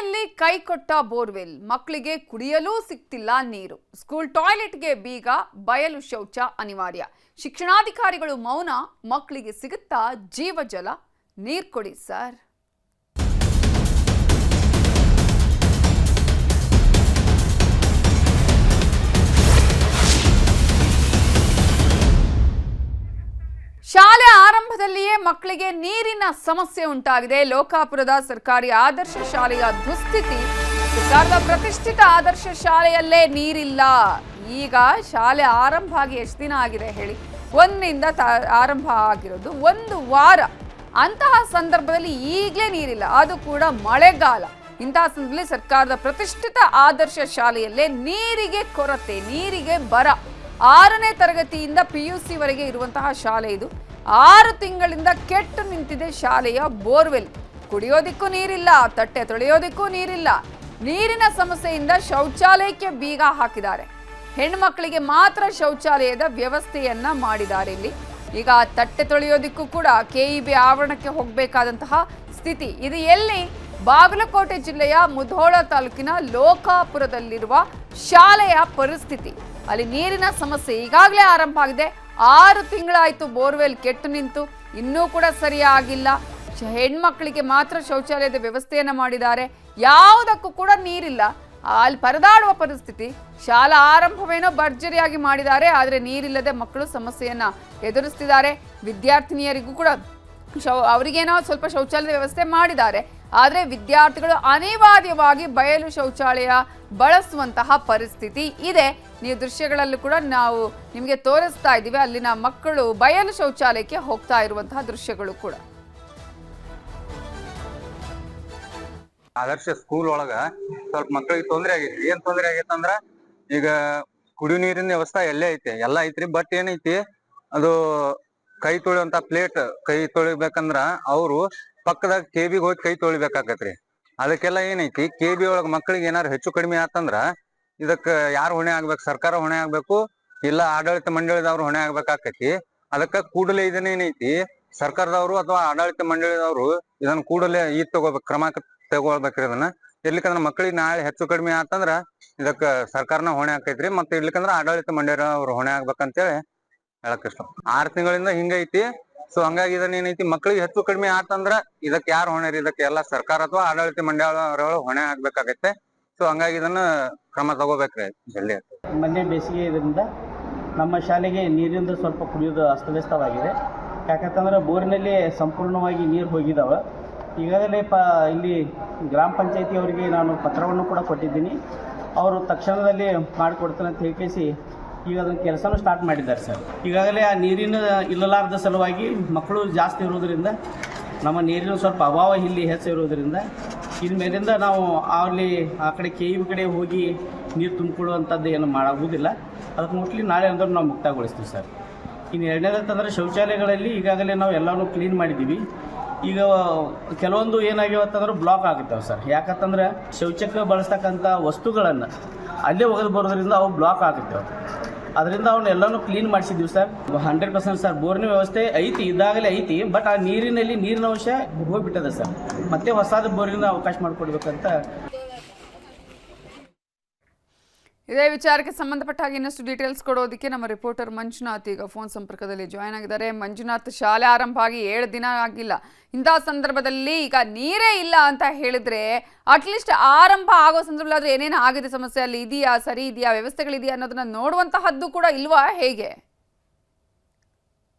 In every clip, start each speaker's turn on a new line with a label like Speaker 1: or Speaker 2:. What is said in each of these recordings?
Speaker 1: ಶಾಲೆಯಲ್ಲಿ ಕೈಕೊಟ್ಟ ಬೋರ್ವೆಲ್ ಮಕ್ಕಳಿಗೆ ಕುಡಿಯಲು ಸಿಗ್ತಿಲ್ಲ ನೀರು. ಸ್ಕೂಲ್ ಟಾಯ್ಲೆಟ್ಗೆ ಬೀಗ, ಬಯಲು ಶೌಚ ಅನಿವಾರ್ಯ. ಶಿಕ್ಷಣಾಧಿಕಾರಿಗಳು ಮೌನ. ಮಕ್ಕಳಿಗೆ ಸಿಗುತ್ತಾ ಜೀವಜಲ? ನೀರು ಕೊಡಿ ಸರ್. ಶಾಲೆ ಆರಂಭದಲ್ಲಿಯೇ ಮಕ್ಕಳಿಗೆ ನೀರಿನ ಸಮಸ್ಯೆ ಉಂಟಾಗಿದೆ. ಲೋಕಾಪುರದ ಸರ್ಕಾರಿ ಆದರ್ಶ ಶಾಲೆಯ ದುಸ್ಥಿತಿ. ಸರ್ಕಾರದ ಪ್ರತಿಷ್ಠಿತ ಆದರ್ಶ ಶಾಲೆಯಲ್ಲೇ ನೀರಿಲ್ಲ. ಈಗ ಶಾಲೆ ಆರಂಭ ಆಗಿ ಎಷ್ಟು ದಿನ ಆಗಿದೆ ಹೇಳಿ? ಒಂದರಿಂದ ಆರಂಭ ಆಗಿರೋದು 1 ವಾರ. ಅಂತಹ ಸಂದರ್ಭದಲ್ಲಿ ಈಗಲೇ ನೀರಿಲ್ಲ, ಅದು ಕೂಡ ಮಳೆಗಾಲ. ಇಂತಹ ಸಂದರ್ಭದಲ್ಲಿ ಸರ್ಕಾರದ ಪ್ರತಿಷ್ಠಿತ ಆದರ್ಶ ಶಾಲೆಯಲ್ಲೇ ನೀರಿಗೆ ಕೊರತೆ, ನೀರಿಗೆ ಬರ. 6ನೇ ತರಗತಿಯಿಂದ PUC ವರೆಗೆ ಇರುವಂತಹ ಶಾಲೆ ಇದು. 6 ತಿಂಗಳಿಂದ ಕೆಟ್ಟು ನಿಂತಿದೆ ಶಾಲೆಯ ಬೋರ್ವೆಲ್. ಕುಡಿಯೋದಿಕ್ಕೂ ನೀರಿಲ್ಲ, ತಟ್ಟೆ ತೊಳೆಯೋದಿಕ್ಕೂ ನೀರಿಲ್ಲ. ನೀರಿನ ಸಮಸ್ಯೆಯಿಂದ ಶೌಚಾಲಯಕ್ಕೆ ಬೀಗ ಹಾಕಿದ್ದಾರೆ. ಹೆಣ್ಮಕ್ಳಿಗೆ ಮಾತ್ರ ಶೌಚಾಲಯದ ವ್ಯವಸ್ಥೆಯನ್ನ ಮಾಡಿದ್ದಾರೆ ಇಲ್ಲಿ. ಈಗ ತಟ್ಟೆ ತೊಳೆಯೋದಿಕ್ಕೂ ಕೂಡ KEB ಆವರಣಕ್ಕೆ ಹೋಗಬೇಕಾದಂತಹ ಸ್ಥಿತಿ. ಇದು ಎಲ್ಲಿ? ಬಾಗಲಕೋಟೆ ಜಿಲ್ಲೆಯ ಮುಧೋಳ ತಾಲೂಕಿನ ಲೋಕಾಪುರದಲ್ಲಿರುವ ಶಾಲೆಯ ಪರಿಸ್ಥಿತಿ. ಅಲ್ಲಿ ನೀರಿನ ಸಮಸ್ಯೆ ಈಗಾಗಲೇ ಆರಂಭ ಆಗಿದೆ. 6 ತಿಂಗಳಾಯಿತು ಬೋರ್ವೆಲ್ ಕೆಟ್ಟು ನಿಂತು, ಇನ್ನೂ ಕೂಡ ಸರಿಯಾಗಿಲ್ಲ. ಹೆಣ್ಮಕ್ಳಿಗೆ ಮಾತ್ರ ಶೌಚಾಲಯದ ವ್ಯವಸ್ಥೆಯನ್ನು ಮಾಡಿದ್ದಾರೆ. ಯಾವುದಕ್ಕೂ ಕೂಡ ನೀರಿಲ್ಲ. ಅಲ್ಲಿ ಪರದಾಡುವ ಪರಿಸ್ಥಿತಿ. ಶಾಲಾ ಆರಂಭವೇನೋ ಭರ್ಜರಿಯಾಗಿ ಮಾಡಿದ್ದಾರೆ, ಆದರೆ ನೀರಿಲ್ಲದೆ ಮಕ್ಕಳು ಸಮಸ್ಯೆಯನ್ನು ಎದುರಿಸ್ತಿದ್ದಾರೆ. ವಿದ್ಯಾರ್ಥಿನಿಯರಿಗೂ ಕೂಡ ಅವರಿಗೇನೋ ಸ್ವಲ್ಪ ಶೌಚಾಲಯದ ವ್ಯವಸ್ಥೆ ಮಾಡಿದ್ದಾರೆ, ಆದರೆ ವಿದ್ಯಾರ್ಥಿಗಳು ಅನಿವಾರ್ಯವಾಗಿ ಬಯಲು ಶೌಚಾಲಯ ಬಳಸುವಂತಹ ಪರಿಸ್ಥಿತಿ ಇದೆ. ನೀವು ದೃಶ್ಯಗಳಲ್ಲೂ ಕೂಡ ನಾವು ನಿಮಗೆ ತೋರಿಸ್ತಾ ಇದ್ದೀವಿ. ಅಲ್ಲಿನ ಮಕ್ಕಳು ಬಯಲು ಶೌಚಾಲಯಕ್ಕೆ ಹೋಗ್ತಾ ಇರುವಂತಹ ದೃಶ್ಯಗಳು ಕೂಡ.
Speaker 2: ಆದರ್ಶ ಸ್ಕೂಲ್ ಒಳಗ ಸ್ವಲ್ಪ ಮಕ್ಕಳಿಗೆ ತೊಂದರೆ ಆಗೈತಿ. ಏನ್ ತೊಂದರೆ ಆಗೈತೆ ಅಂದ್ರ, ಈಗ ಕುಡಿಯೋ ನೀರಿನ ವ್ಯವಸ್ಥೆ ಎಲ್ಲೇ ಐತಿ, ಎಲ್ಲ ಐತ್ರಿ. ಬಟ್ ಏನೈತಿ, ಅದು ಕೈ ತೊಳೆಯುವಂತ ಪ್ಲೇಟ್, ಕೈ ತೊಳಿಬೇಕಂದ್ರ ಅವರು ಪಕ್ಕದಾಗ KEB ಹೋಗಿ ಕೈ ತೊಳಿಬೇಕಾಕತ್ರಿ. ಅದಕ್ಕೆಲ್ಲ ಏನೈತಿ, KEB ಒಳಗ ಮಕ್ಕಳಿಗೆ ಏನಾರು ಹೆಚ್ಚು ಕಡಿಮೆ ಆತಂದ್ರ ಇದಕ್ಕ ಯಾರು ಹೊಣೆ ಆಗ್ಬೇಕು? ಸರ್ಕಾರ ಹೊಣೆ ಆಗ್ಬೇಕು, ಇಲ್ಲ ಆಡಳಿತ ಮಂಡಳಿದವ್ರು ಹೊಣೆ ಆಗ್ಬೇಕಾಕತಿ. ಅದಕ್ಕ ಕೂಡಲೇ ಇದನ್ನೇನೈತಿ, ಸರ್ಕಾರದವರು ಅಥವಾ ಆಡಳಿತ ಮಂಡಳಿದವರು ಇದನ್ನ ಕೂಡಲೇ ತಗೋಬೇಕು, ಕ್ರಮ ತಗೊಳ್ಬೇಕ್ರಿ. ಇದನ್ನ ಇರ್ಲಿಕ್ಕಂದ್ರ ಮಕ್ಕಳಿಗೆ ನಾಳೆ ಹೆಚ್ಚು ಕಡಿಮೆ ಆತಂದ್ರ ಇದಕ್ಕ ಸರ್ಕಾರನ ಹೊಣೆ ಆಕೈತ್ರಿ. ಮತ್ತೆ ಇರ್ಲಿಕ್ಕಂದ್ರ ಆಡಳಿತ ಮಂಡಳಿ ಅವ್ರು ಹೊಣೆ ಆಗ್ಬೇಕಂತೇಳಿ ಹೇಳಕ್ ಇಷ್ಟ. 6 ತಿಂಗಳಿಂದ ಹಿಂಗೈತಿ. ಸೊ ಹಂಗಾಗಿ ಇದನ್ನ ಏನೈತಿ, ಮಕ್ಕಳಿಗೆ ಹೆಚ್ಚು ಕಡಿಮೆ ಆತಂದ್ರ ಇದಕ್ಕೆ ಯಾರು ಹೊಣೆ ರೀ? ಇದಕ್ಕೆ ಎಲ್ಲ ಸರ್ಕಾರ ಅಥವಾ ಆಡಳಿತ ಮಂಡಳಿ ಹೊಣೆ ಆಗ್ಬೇಕಾಗತ್ತೆ. ಸೊ ಹಂಗಾಗಿ ಇದನ್ನ ಕ್ರಮ ತಗೋಬೇಕ್ರಿ ಜಲ್ದಿ.
Speaker 3: ಮೊನ್ನೆ ಬೇಸಿಗೆ ಇದರಿಂದ ನಮ್ಮ ಶಾಲೆಗೆ ನೀರಿಂದ ಸ್ವಲ್ಪ ಕುಡಿಯೋದು ಅಸ್ತವ್ಯಸ್ತವಾಗಿದೆ. ಯಾಕಂತಂದ್ರೆ ಬೋರಿನಲ್ಲಿ ಸಂಪೂರ್ಣವಾಗಿ ನೀರು ಹೋಗಿದ್ದಾವೆ. ಈಗಾಗಲೇ ಇಲ್ಲಿ ಗ್ರಾಮ ಪಂಚಾಯತಿ ಅವರಿಗೆ ನಾನು ಪತ್ರವನ್ನು ಕೂಡ ಕೊಟ್ಟಿದ್ದೀನಿ. ಅವರು ತಕ್ಷಣದಲ್ಲಿ ಮಾಡಿಕೊಡ್ತಾನೆ ಅಂತ ಹೇಳಿಸಿ ಈಗ ಅದನ್ನು ಕೆಲಸನೂ ಸ್ಟಾರ್ಟ್ ಮಾಡಿದ್ದಾರೆ ಸರ್. ಈಗಾಗಲೇ ಆ ನೀರಿನ ಇಲ್ಲಲಾರದ ಸಲುವಾಗಿ ಮಕ್ಕಳು ಜಾಸ್ತಿ ಇರೋದರಿಂದ, ನಮ್ಮ ನೀರಿನ ಸ್ವಲ್ಪ ಅಭಾವ ಇಲ್ಲಿ ಹೆಚ್ಚಿರೋದ್ರಿಂದ ಇನ್ನು ಮೇಲಿಂದ ನಾವು ಅಲ್ಲಿ ಆ ಕಡೆ KEB ಕಡೆ ಹೋಗಿ ನೀರು ತುಂಬಿಕೊಳ್ಳುವಂಥದ್ದು ಏನು ಮಾಡೋದಿಲ್ಲ. ಅದಕ್ಕೆ ಮೋಸ್ಟ್ಲಿ ನಾಳೆ ಅಂದ್ರೆ ನಾವು ಮುಕ್ತಗೊಳಿಸ್ತೀವಿ ಸರ್. ಇನ್ನು ಎರಡನೇದಂತಂದರೆ ಶೌಚಾಲಯಗಳಲ್ಲಿ ಈಗಾಗಲೇ ನಾವು ಎಲ್ಲನೂ ಕ್ಲೀನ್ ಮಾಡಿದ್ದೀವಿ. ಈಗ ಕೆಲವೊಂದು ಏನಾಗ್ಯಾವತ್ತಂದ್ರೆ ಬ್ಲಾಕ್ ಆಗುತ್ತವೆ ಸರ್. ಯಾಕಂತಂದ್ರೆ ಶೌಚಕ್ಕೆ ಬಳಸ್ತಕ್ಕಂಥ ವಸ್ತುಗಳನ್ನು ಅಲ್ಲೇ ಒಗೆದು ಬರೋದ್ರಿಂದ ಅವು ಬ್ಲಾಕ್ ಆಗುತ್ತವೆ. ಅದರಿಂದ ಅವನ್ನೆಲ್ಲನೂ ಕ್ಲೀನ್ ಮಾಡಿಸಿದ್ದೀವಿ ಸರ್. 100% ಸರ್ ಬೋರಿನ ವ್ಯವಸ್ಥೆ ಐತಿ, ಇದಾಗಲೇ ಐತಿ. ಬಟ್ ಆ ನೀರಿನ ಅಂಶ ಹೋಗಿಬಿಟ್ಟದೆ ಸರ್. ಮತ್ತೆ ಹೊಸದು ಬೋರಿನ ಅವಕಾಶ ಮಾಡಿಕೊಡ್ಬೇಕಂತ.
Speaker 1: ಇದೇ ವಿಚಾರಕ್ಕೆ ಸಂಬಂಧಪಟ್ಟ ಹಾಗೆ ಇನ್ನಷ್ಟು ಡೀಟೇಲ್ಸ್ ಕೊಡೋದಕ್ಕೆ ನಮ್ಮ ರಿಪೋರ್ಟರ್ ಮಂಜುನಾಥ್ ಈಗ ಫೋನ್ ಸಂಪರ್ಕದಲ್ಲಿ ಜಾಯ್ನ್ ಆಗಿದ್ದಾರೆ. ಮಂಜುನಾಥ್, ಶಾಲೆ ಆರಂಭ ಆಗಿ 7 ದಿನ ಆಗಿಲ್ಲ. ಇಂತಹ ಸಂದರ್ಭದಲ್ಲಿ ಈಗ ನೀರೇ ಇಲ್ಲ ಅಂತ ಹೇಳಿದ್ರೆ ಅಟ್ಲೀಸ್ಟ್ ಆರಂಭ ಆಗೋ ಸಂದರ್ಭದಲ್ಲಿ ಏನೇನು ಆಗಿದೆ, ಸಮಸ್ಯೆ ಅಲ್ಲಿ ಇದೆಯಾ, ಸರಿ ಇದೆಯಾ, ವ್ಯವಸ್ಥೆಗಳಿದೆಯಾ ಅನ್ನೋದನ್ನ ನೋಡುವಂತಹದ್ದು ಕೂಡ ಇಲ್ವಾ? ಹೇಗೆ?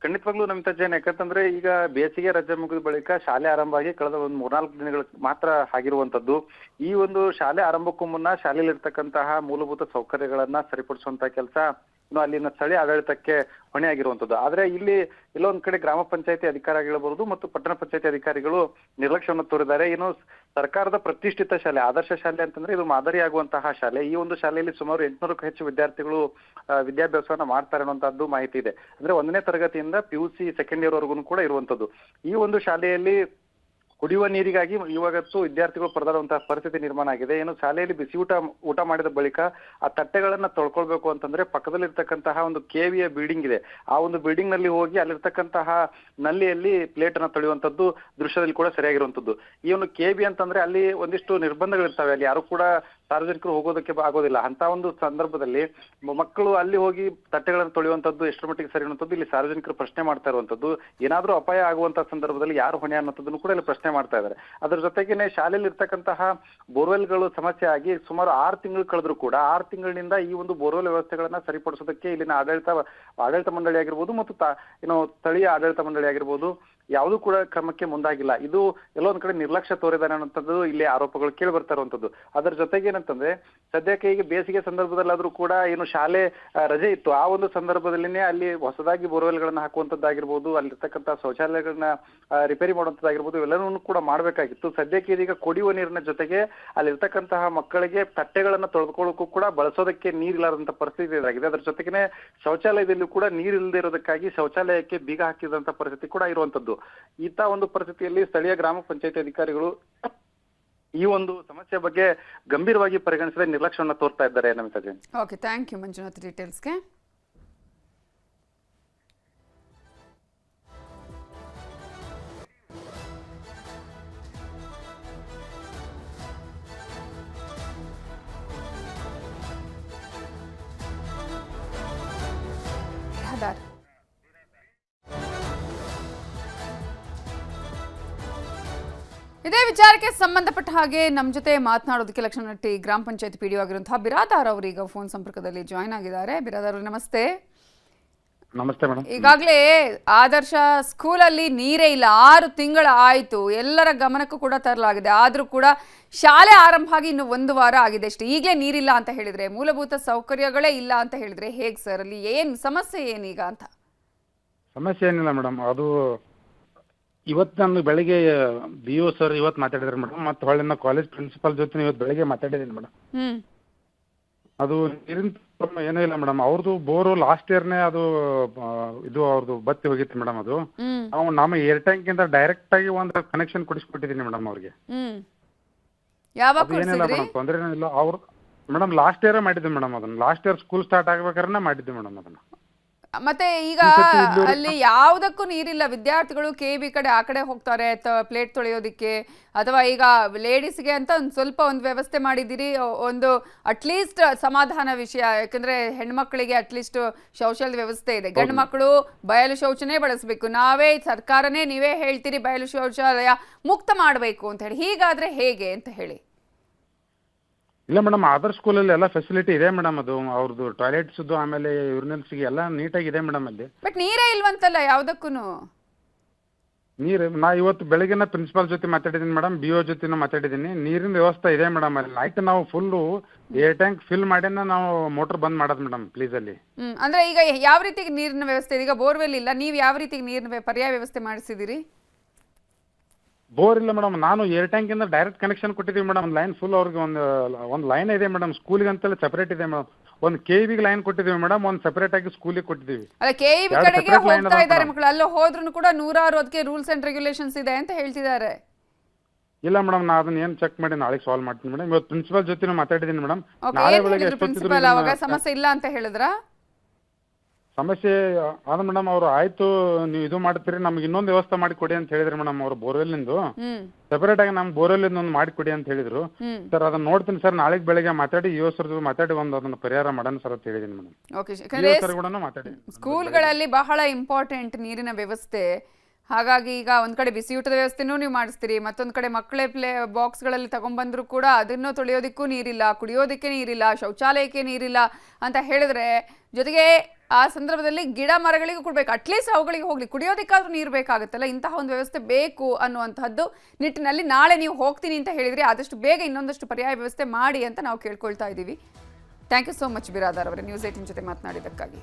Speaker 4: ಖಂಡಿತವಾಗ್ಲೂ ನಮಿತಾ ಜೈನ್, ಯಾಕಂತಂದ್ರೆ ಈಗ ಬೇಸಿಗೆ ರಜೆ ಮುಗಿದ ಬಳಿಕ ಶಾಲೆ ಆರಂಭ ಆಗಿ ಕಳೆದ 3-4 ದಿನಗಳು ಮಾತ್ರ ಆಗಿರುವಂತದ್ದು. ಈ ಒಂದು ಶಾಲೆ ಆರಂಭಕ್ಕೂ ಮುನ್ನ ಶಾಲೆಯಲ್ಲಿ ಇರ್ತಕ್ಕಂತಹ ಮೂಲಭೂತ ಸೌಕರ್ಯಗಳನ್ನ ಸರಿಪಡಿಸುವಂತ ಕೆಲಸ ಅಲ್ಲಿನ ಸ್ಥಳೀಯ ಆಡಳಿತಕ್ಕೆ ಹೊಣೆ ಆಗಿರುವಂತದ್ದು. ಆದ್ರೆ ಇಲ್ಲಿ ಎಲ್ಲೊಂದ್ ಕಡೆ ಗ್ರಾಮ ಪಂಚಾಯತಿ ಅಧಿಕಾರಿಗಳಿರಬಹುದು ಮತ್ತು ಪಟ್ಟಣ ಪಂಚಾಯತಿ ಅಧಿಕಾರಿಗಳು ನಿರ್ಲಕ್ಷ್ಯವನ್ನು ತೋರಿದ್ದಾರೆ. ಏನು ಸರ್ಕಾರದ ಪ್ರತಿಷ್ಠಿತ ಶಾಲೆ, ಆದರ್ಶ ಶಾಲೆ ಅಂತಂದ್ರೆ ಇದು ಮಾದರಿಯಾಗುವಂತಹ ಶಾಲೆ. ಈ ಒಂದು ಶಾಲೆಯಲ್ಲಿ ಸುಮಾರು 800ಕ್ಕೂ ಹೆಚ್ಚು ವಿದ್ಯಾರ್ಥಿಗಳು ವಿದ್ಯಾಭ್ಯಾಸವನ್ನ ಮಾಡ್ತಾರೆ ಅನ್ನುವಂತಹದ್ದು ಮಾಹಿತಿ ಇದೆ. ಅಂದ್ರೆ 1ನೇ ತರಗತಿಯಿಂದ PUC ಸೆಕೆಂಡ್ ಇಯರ್ ವರೆಗೂ ಕೂಡ ಇರುವಂತದ್ದು. ಈ ಒಂದು ಶಾಲೆಯಲ್ಲಿ ಕುಡಿಯುವ ನೀರಿಗಾಗಿ ಇವಾಗತ್ತು ವಿದ್ಯಾರ್ಥಿಗಳು ಪರದಾಡುವಂತಹ ಪರಿಸ್ಥಿತಿ ನಿರ್ಮಾಣ ಆಗಿದೆ. ಏನು ಶಾಲೆಯಲ್ಲಿ ಬಿಸಿ ಊಟ ಮಾಡಿದ ಬಳಿಕ ಆ ತಟ್ಟೆಗಳನ್ನ ತೊಳ್ಕೊಳ್ಬೇಕು ಅಂತಂದ್ರೆ ಪಕ್ಕದಲ್ಲಿರ್ತಕ್ಕಂತಹ ಒಂದು KVಯ ಬಿಲ್ಡಿಂಗ್ ಇದೆ. ಆ ಒಂದು ಬಿಲ್ಡಿಂಗ್ ನಲ್ಲಿ ಹೋಗಿ ಅಲ್ಲಿರ್ತಕ್ಕಂತಹ ನಲ್ಲಿಯಲ್ಲಿ ಪ್ಲೇಟ್ ಅನ್ನ ತೊಳೆಯುವಂತದ್ದು ದೃಶ್ಯದಲ್ಲಿ ಕೂಡ ಸರಿಯಾಗಿರುವಂತದ್ದು. ಈ ಒಂದು KV ಅಂತಂದ್ರೆ ಅಲ್ಲಿ ಒಂದಿಷ್ಟು ನಿರ್ಬಂಧಗಳಿರ್ತವೆ, ಅಲ್ಲಿ ಯಾರು ಕೂಡ ಸಾರ್ವಜನಿಕರು ಹೋಗೋದಕ್ಕೆ ಆಗೋದಿಲ್ಲ. ಅಂತ ಒಂದು ಸಂದರ್ಭದಲ್ಲಿ ಮಕ್ಕಳು ಅಲ್ಲಿ ಹೋಗಿ ತಟ್ಟೆಗಳನ್ನು ತೊಳೆಯುವಂತದ್ದು ಎಷ್ಟರ ಮಟ್ಟಿಗೆ ಸರಿ ಅನ್ನುವಂಥದ್ದು ಇಲ್ಲಿ ಸಾರ್ವಜನಿಕರು ಪ್ರಶ್ನೆ ಮಾಡ್ತಾ ಇರುವಂತದ್ದು. ಏನಾದ್ರೂ ಅಪಾಯ ಆಗುವಂತಹ ಸಂದರ್ಭದಲ್ಲಿ ಯಾರು ಹೊಣೆ ಅನ್ನೋದನ್ನು ಕೂಡ ಇಲ್ಲಿ ಪ್ರಶ್ನೆ ಮಾಡ್ತಾ ಇದ್ದಾರೆ. ಅದರ ಜೊತೆಗೇನೆ ಶಾಲೆಯಲ್ಲಿ ಇರ್ತಕ್ಕಂತಹ ಬೋರ್ವೆಲ್ಗಳು ಸಮಸ್ಯೆ ಆಗಿ ಸುಮಾರು 6 ತಿಂಗಳು ಕಳೆದ್ರು ಕೂಡ 6 ತಿಂಗಳಿನಿಂದ ಈ ಒಂದು ಬೋರ್ವೆಲ್ ವ್ಯವಸ್ಥೆಗಳನ್ನ ಸರಿಪಡಿಸೋದಕ್ಕೆ ಇಲ್ಲಿನ ಆಡಳಿತ ಮಂಡಳಿ ಆಗಿರ್ಬೋದು ಮತ್ತು ಸ್ಥಳೀಯ ಆಡಳಿತ ಮಂಡಳಿ ಆಗಿರ್ಬೋದು ಯಾವುದೂ ಕೂಡ ಕ್ರಮಕ್ಕೆ ಮುಂದಾಗಿಲ್ಲ. ಇದು ಎಲ್ಲೋ ಒಂದ್ ಕಡೆ ನಿರ್ಲಕ್ಷ್ಯ ತೋರಿದಾನೆ ಅನ್ನೋಂಥದ್ದು ಇಲ್ಲಿ ಆರೋಪಗಳು ಕೇಳಿ ಬರ್ತಾ ಇರುವಂತದ್ದು. ಅದರ ಜೊತೆಗೆ ಏನಂತಂದ್ರೆ ಸದ್ಯಕ್ಕೆ ಈಗ ಬೇಸಿಗೆ ಸಂದರ್ಭದಲ್ಲಾದ್ರೂ ಕೂಡ ಏನು ಶಾಲೆ ರಜೆ ಇತ್ತು, ಆ ಒಂದು ಸಂದರ್ಭದಲ್ಲಿನೇ ಅಲ್ಲಿ ಹೊಸದಾಗಿ ಬೋರ್ವೆಲ್ಗಳನ್ನ ಹಾಕುವಂತದ್ದಾಗಿರ್ಬೋದು, ಅಲ್ಲಿರ್ತಕ್ಕಂಥ ಶೌಚಾಲಯಗಳನ್ನ ರಿಪೇರಿ ಮಾಡುವಂತದ್ದಾಗಿರ್ಬೋದು, ಇವೆಲ್ಲವನ್ನೂ ಕೂಡ ಮಾಡಬೇಕಾಗಿತ್ತು. ಸದ್ಯಕ್ಕೆ ಇದೀಗ ಕುಡಿಯುವ ನೀರಿನ ಜೊತೆಗೆ ಅಲ್ಲಿರ್ತಕ್ಕಂತಹ ಮಕ್ಕಳಿಗೆ ತಟ್ಟೆಗಳನ್ನ ತೊಳೆದುಕೊಳ್ಳೋಕ್ಕೂ ಕೂಡ ಬಳಸೋದಕ್ಕೆ ನೀರಿಲ್ಲದಂತ ಪರಿಸ್ಥಿತಿ ಇದಾಗಿದೆ. ಅದರ ಜೊತೆಗೆ ಶೌಚಾಲಯದಲ್ಲೂ ಕೂಡ ನೀರು ಇಲ್ಲದೆ ಇರೋದಕ್ಕಾಗಿ ಶೌಚಾಲಯಕ್ಕೆ ಬೀಗ ಹಾಕಿದಂತ ಪರಿಸ್ಥಿತಿ ಕೂಡ ಇರುವಂತದ್ದು. ಇಂಥ ಒಂದು ಪರಿಸ್ಥಿತಿಯಲ್ಲಿ ಸ್ಥಳೀಯ ಗ್ರಾಮ ಪಂಚಾಯತಿ ಅಧಿಕಾರಿಗಳು ಈ ಒಂದು ಸಮಸ್ಯೆ ಬಗ್ಗೆ ಗಂಭೀರವಾಗಿ ಪರಿಗಣಿಸದೆ ನಿರ್ಲಕ್ಷ್ಯವನ್ನು ತೋರ್ತಾ ಇದ್ದಾರೆ. Namita Jain.
Speaker 1: Okay, thank you Manjunath ಡೀಟೇಲ್ಸ್ಗೆ. ಇದೇ ವಿಚಾರಕ್ಕೆ ಸಂಬಂಧಪಟ್ಟ ಹಾಗೆ ನಮ್ಮ ಜೊತೆ ಮಾತನಾಡೋದಕ್ಕೆ ಲಕ್ಷಣಟ್ಟಿ ಗ್ರಾಮ ಪಂಚಾಯತ್ PDO ಆಗಿರುವಂತಹ ಬಿರಾದಾರ್ ಅವರು ಈಗ ಫೋನ್ ಸಂಪರ್ಕದಲ್ಲಿ ಜಾಯ್ನ್ ಆಗಿದ್ದಾರೆ. ಬಿರಾದಾರ್ ಅವರು ನಮಸ್ತೆ.
Speaker 5: ನಮಸ್ತೆ ಮೇಡಮ್.
Speaker 1: ಈಗಾಗಲೇ ಆದರ್ಶ ಸ್ಕೂಲಲ್ಲಿ ನೀರೇ ಇಲ್ಲ, 6 ತಿಂಗಳ ಆಯಿತು, ಎಲ್ಲರ ಗಮನಕ್ಕೂ ಕೂಡ ತರಲಾಗಿದೆ. ಆದರೂ ಕೂಡ ಶಾಲೆ ಆರಂಭ ಆಗಿ ಇನ್ನು 1 ವಾರ ಆಗಿದೆ ಅಷ್ಟೇ, ಈಗಲೇ ನೀರಿಲ್ಲ ಅಂತ ಹೇಳಿದ್ರೆ, ಮೂಲಭೂತ ಸೌಕರ್ಯಗಳೇ ಇಲ್ಲ ಅಂತ ಹೇಳಿದ್ರೆ ಹೇಗೆ ಸರ್? ಅಲ್ಲಿ ಏನು ಸಮಸ್ಯೆ ಏನೀಗ ಅಂತ?
Speaker 5: ಸಮಸ್ಯೆ ಏನಿಲ್ಲ ಮೇಡಮ್, ಅದು ಇವತ್ತು ನಾನು ಬೆಳಿಗ್ಗೆ BO ಸರ್ ಇವತ್ತು ಮಾತಾಡಿದ್ರು ಮೇಡಮ್, ಮತ್ತು ಹೊಳ್ಳಿನ ಕಾಲೇಜ್ ಪ್ರಿನ್ಸಿಪಾಲ್ ಜೊತೆ ಇವತ್ತು ಬೆಳಿಗ್ಗೆ ಮಾತಾಡಿದ್ದೀನಿ ಮೇಡಮ್. ಅದು ನೀರಿನ ಏನೂ ಇಲ್ಲ ಮೇಡಮ್. ಅವ್ರದ್ದು ಬೋರು ಲಾಸ್ಟ್ ಇಯರ್ನೇ ಅದು ಇದು ಅವ್ರದ್ದು ಬತ್ತಿ ಹೋಗಿತ್ತು ಮೇಡಮ್. ಅದು ನಾವು ನಮ್ಮ ಏರ್ ಟ್ಯಾಂಕ್ ಇಂದ ಡೈರೆಕ್ಟ್ ಆಗಿ ಒಂದು ಕನೆಕ್ಷನ್ ಕೊಡಿಸ್ಕೊಟ್ಟಿದ್ದೀನಿ ಮೇಡಮ್ ಅವ್ರಿಗೆ. ಏನಿಲ್ಲ ಮೇಡಮ್, ತೊಂದರೆ ಏನಿಲ್ಲ. ಅವ್ರು ಮೇಡಮ್ ಲಾಸ್ಟ್ ಇಯರ್ ಮಾಡಿದ್ವಿ ಮೇಡಮ್, ಅದನ್ನ ಲಾಸ್ಟ್ ಇಯರ್ ಸ್ಕೂಲ್ ಸ್ಟಾರ್ಟ್ ಆಗ್ಬೇಕಾದ್ರೆ ಮಾಡಿದ್ವಿ ಮೇಡಮ್ ಅದನ್ನ.
Speaker 1: ಮತ್ತೆ ಈಗ ಅಲ್ಲಿ ಯಾವುದಕ್ಕೂ ನೀರಿಲ್ಲ, ವಿದ್ಯಾರ್ಥಿಗಳು KB ಕಡೆ ಆ ಕಡೆ ಹೋಗ್ತಾರೆ ಪ್ಲೇಟ್ ತೊಳೆಯೋದಿಕ್ಕೆ, ಅಥವಾ ಈಗ ಲೇಡೀಸ್ಗೆ ಅಂತ ಒಂದು ವ್ಯವಸ್ಥೆ ಮಾಡಿದ್ದೀರಿ, ಒಂದು ಅಟ್ಲೀಸ್ಟ್ ಸಮಾಧಾನ ವಿಷಯ. ಯಾಕಂದ್ರೆ ಹೆಣ್ಮಕ್ಳಿಗೆ ಅಟ್ಲೀಸ್ಟ್ ಶೌಚಾಲಯದ ವ್ಯವಸ್ಥೆ ಇದೆ, ಗಂಡು ಮಕ್ಕಳು ಬಯಲು ಶೌಚನೇ ಬಳಸಬೇಕು, ಸರ್ಕಾರನೇ ನೀವೇ ಹೇಳ್ತೀರಿ ಬಯಲು ಶೌಚಾಲಯ ಮುಕ್ತ ಮಾಡಬೇಕು ಅಂತ ಹೇಳಿ. ಹೀಗಾದ್ರೆ ಹೇಗೆ ಅಂತ ಹೇಳಿ?
Speaker 5: ಇಲ್ಲ ಮೇಡಮ್, ಆದರ್ಶ ಸ್ಕೂಲಲ್ಲಿ ಎಲ್ಲ ಫೆಸಿಲಿಟಿ ಇದೆ ಮೇಡಮ್. ಅದು ಅವ್ರದ್ದು ಟಾಯ್ಲೆಟ್ಸ್ ಆಮೇಲೆ ಯೂರಿನಲ್ಸ್ಗೆ ಎಲ್ಲ ನೀಟಾಗಿದೆ ಮೇಡಮ್ ಅಲ್ಲಿ.
Speaker 1: ಬಟ್ ನೀರೇ ಇಲ್ವಂತಲ್ಲ ಯಾವುದಕ್ಕೂ?
Speaker 5: ನೀರು ನಾ ಇವತ್ತು ಬೆಳಗ್ಗೆನ ಪ್ರಿನ್ಸಿಪಾಲ್ ಜೊತೆ ಮಾತಾಡಿದ್ದೀನಿ ಮೇಡಮ್, BO ಜೊತೆನೂ ಮಾತಾಡಿದ್ದೀನಿ. ನೀರಿನ ವ್ಯವಸ್ಥೆ ಇದೆ ಮೇಡಮ್ ಅಲ್ಲಿ. ನೈಟ್ ನಾವು ಫುಲ್ಲು ಏರ್ ಟ್ಯಾಂಕ್ ಫಿಲ್ ಮಾಡಿನ ನಾವು ಮೋಟರ್ ಬಂದ್ ಮಾಡೋದು ಮೇಡಮ್ ಪ್ಲೀಸ್ ಅಲ್ಲಿ.
Speaker 1: ಅಂದ್ರೆ ಈಗ ಯಾವ ರೀತಿ ನೀರಿನ ವ್ಯವಸ್ಥೆ? ಈಗ ಬೋರ್ವೆಲ್ ಇಲ್ಲ, ನೀವು ಯಾವ ರೀತಿ ನೀರಿನ ಪರ್ಯಾಯ ವ್ಯವಸ್ಥೆ ಮಾಡಿಸಿದಿರಿ?
Speaker 5: ಬೋರ್ ಇಲ್ಲ ಮೇಡಮ್, ನಾನು ಏರ್ ಟ್ಯಾಂಕ್ ಇಂದ ಡೈರೆಕ್ಟ್ ಕನೆಕ್ಷನ್ ಕೊಟ್ಟಿದ್ದೀವಿ ಮೇಡಮ್. ಒಂದು ಲೈನ್ ಫುಲ್ ಅವ್ರಿಗೆ ಒಂದು ಲೈನ್ ಇದೆ ಮೇಡಮ್, ಸ್ಕೂಲಿಗೆ ಅಂತೇಳಿ ಸೆಪರೇಟ್ ಇದೆ ಮೇಡಮ್. ಒಂದು KV ಲೈನ್ ಕೊಟ್ಟಿದ್ದೀವಿ ಮೇಡಮ್, ಒಂದು ಸೆಪರೇಟ್ ಆಗಿ ಸ್ಕೂಲಿಗೆ ಕೊಟ್ಟಿದ್ದೀವಿ.
Speaker 1: ಅಲ್ಲ, KV ಕಡೆಗೆ ಹೋಗ್ತಾ ಇದ್ದಾರೆ ಮಕ್ಕಳು, ಅಲ್ಲೂ ಹೋದ್ರೂ ಕೂಡ 106 ಅದಕ್ಕೆ ರೂಲ್ಸ್ ಅಂಡ್ ರೆಗ್ಯುಲೇಷನ್ಸ್ ಇದೆ ಅಂತ ಹೇಳ್ತಿದ್ದಾರೆ.
Speaker 5: ಇಲ್ಲ ಮೇಡಮ್, ನಾ ಅದನ್ನ ಏನು ಚೆಕ್ ಮಾಡಿ ನಾಳೆ ಸಾಲ್ವ್ ಮಾಡ್ತೀನಿ ಮೇಡಮ್. ಇವತ್ತು ಪ್ರಿನ್ಸಿಪಾಲ್ ಜೊತೆ ಮಾತಾಡಿದ್ದೀನಿ ಮೇಡಮ್. ನಾಳೆ ಬೆಳಗ್ಗೆ
Speaker 1: ಪ್ರಿನ್ಸಿಪಲ್ ಅವಾಗ ಸಮಸ್ಯೆ ಇಲ್ಲ ಅಂತ ಹೇಳಿದ್ರ?
Speaker 5: ಸಮಸ್ಯೆ ಅದ ಮೇಡಮ್, ಅವ್ರು ಆಯ್ತು ನೀವು ಇದು ಮಾಡ್ತೀರಿ, ನಮ್ಗೆ ಇನ್ನೊಂದು ವ್ಯವಸ್ಥೆ ಮಾಡಿ ಕೊಡಿ ಅಂತ ಹೇಳಿದ್ರು ಮೇಡಮ್. ಅವ್ರು ಬೋರ್ವೆಲ್ನಿಂದು ಸೆಪರೇಟ್ ಆಗಿ ನಮ್ಗೆ ಬೋರ್ವೆಲ್ ಒಂದು ಮಾಡಿ ಕೊಡಿ ಅಂತ ಹೇಳಿದ್ರು. ಸರ್ ಅದನ್ನ ನೋಡ್ತೀನಿ ಸರ್, ನಾಳೆಗೆ ಬೆಳಗ್ಗೆ ಮಾತಾಡಿ ಸರ್ ಮಾತಾಡಿ ಒಂದು ಅದನ್ನ ಪರಿಹಾರ ಮಾಡೋಣ ಸರ್ ಅಂತ ಹೇಳಿದ್ದೀನಿ ಮೇಡಮ್. ಮಾತಾಡಿ
Speaker 1: ಸ್ಕೂಲ್ಗಳಲ್ಲಿ ಬಹಳ ಇಂಪಾರ್ಟೆಂಟ್ ನೀರಿನ ವ್ಯವಸ್ಥೆ. ಹಾಗಾಗಿ ಈಗ ಒಂದ್ ಕಡೆ ಬಿಸಿ ಊಟದ ವ್ಯವಸ್ಥೆನೂ ನೀವು ಮಾಡಿಸ್ತೀರಿ, ಮತ್ತೊಂದ್ ಕಡೆ ಮಕ್ಕಳೇ ಬಾಕ್ಸ್ಗಳಲ್ಲಿ ತಗೊಂಡ್ಬಂದ್ರು ಕೂಡ ಅದನ್ನು ತೊಳೆಯೋದಕ್ಕೂ ನೀರಿಲ್ಲ, ಕುಡಿಯೋದಕ್ಕೆ ನೀರಿಲ್ಲ, ಶೌಚಾಲಯಕ್ಕೆ ನೀರಿಲ್ಲ ಅಂತ ಹೇಳಿದ್ರೆ, ಜೊತೆಗೆ ಆ ಸಂದರ್ಭದಲ್ಲಿ ಗಿಡ ಮರಗಳಿಗೂ ಕೊಡ್ಬೇಕು, ಅಟ್ಲೀಸ್ಟ್ ಅವುಗಳಿಗೆ ಹೋಗ್ಲಿ ಕುಡಿಯೋದಕ್ಕಾದ್ರೂ ನೀರು ಬೇಕಾಗುತ್ತಲ್ಲ. ಇಂತಹ ಒಂದು ವ್ಯವಸ್ಥೆ ಬೇಕು ಅನ್ನುವಂಥದ್ದು ನಿಟ್ಟಿನಲ್ಲಿ ನಾಳೆ ನೀವು ಹೋಗ್ತೀನಿ ಅಂತ ಹೇಳಿದ್ರಿ, ಆದಷ್ಟು ಬೇಗ ಇನ್ನೊಂದಷ್ಟು ಪರ್ಯಾಯ ವ್ಯವಸ್ಥೆ ಮಾಡಿ ಅಂತ ನಾವು ಕೇಳ್ಕೊಳ್ತಾ ಇದ್ದೀವಿ. Thank you so much Biradar ಅವರೇ, ನ್ಯೂಸ್ 18 ಜೊತೆ ಮಾತನಾಡಿದ್ದಕ್ಕಾಗಿ.